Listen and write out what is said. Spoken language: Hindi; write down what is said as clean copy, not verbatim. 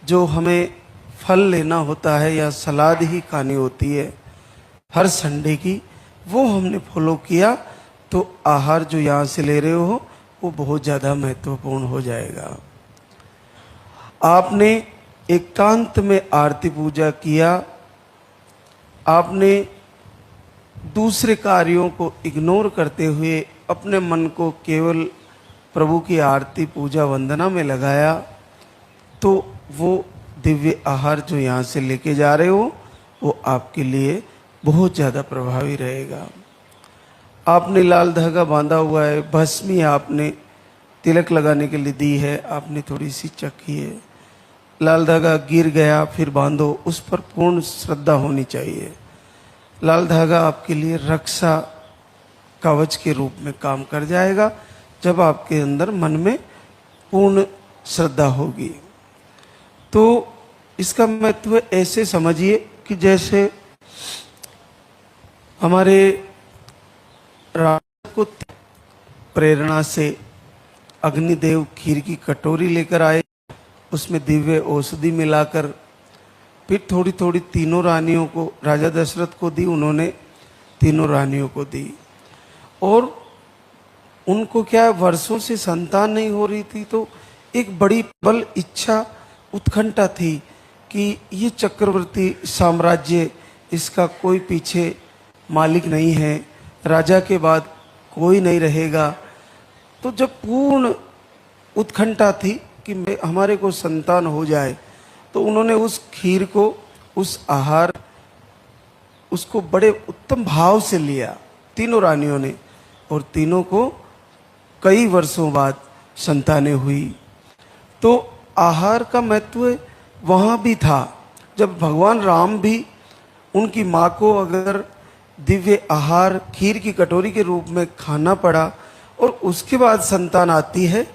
जो हमें फल लेना होता है या सलाद ही खानी होती है हर संडे की, वो हमने फॉलो किया तो आहार जो यहाँ से ले रहे हो वो बहुत ज़्यादा महत्वपूर्ण हो जाएगा। आपने एकांत में आरती पूजा किया, आपने दूसरे कार्यों को इग्नोर करते हुए अपने मन को केवल प्रभु की आरती पूजा वंदना में लगाया, तो वो दिव्य आहार जो यहाँ से लेके जा रहे हो वो आपके लिए बहुत ज़्यादा प्रभावी रहेगा। आपने लाल धागा बांधा हुआ है, भस्मी आपने तिलक लगाने के लिए दी है, आपने थोड़ी सी चखी है, लाल धागा गिर गया फिर बांधो, उस पर पूर्ण श्रद्धा होनी चाहिए। लाल धागा आपके लिए रक्षा कवच के रूप में काम कर जाएगा जब आपके अंदर मन में पूर्ण श्रद्धा होगी। तो इसका महत्व ऐसे समझिए कि जैसे हमारे राजा को प्रेरणा से अग्निदेव खीर की कटोरी लेकर आए, उसमें दिव्य औषधि मिलाकर फिर थोड़ी थोड़ी तीनों रानियों को, राजा दशरथ को दी, उन्होंने तीनों रानियों को दी। और उनको क्या वर्षों से संतान नहीं हो रही थी, तो एक बड़ी प्रबल इच्छा उत्कंठा थी कि ये चक्रवर्ती साम्राज्य, इसका कोई पीछे मालिक नहीं है, राजा के बाद कोई नहीं रहेगा। तो जब पूर्ण उत्कंठा थी कि हमारे को संतान हो जाए, तो उन्होंने उस खीर को, उस आहार, उसको बड़े उत्तम भाव से लिया तीनों रानियों ने, और तीनों को कई वर्षों बाद संतानें हुई। तो आहार का महत्व वहाँ भी था। जब भगवान राम भी उनकी माँ को अगर दिव्य आहार खीर की कटोरी के रूप में खाना पड़ा और उसके बाद संतान आती है,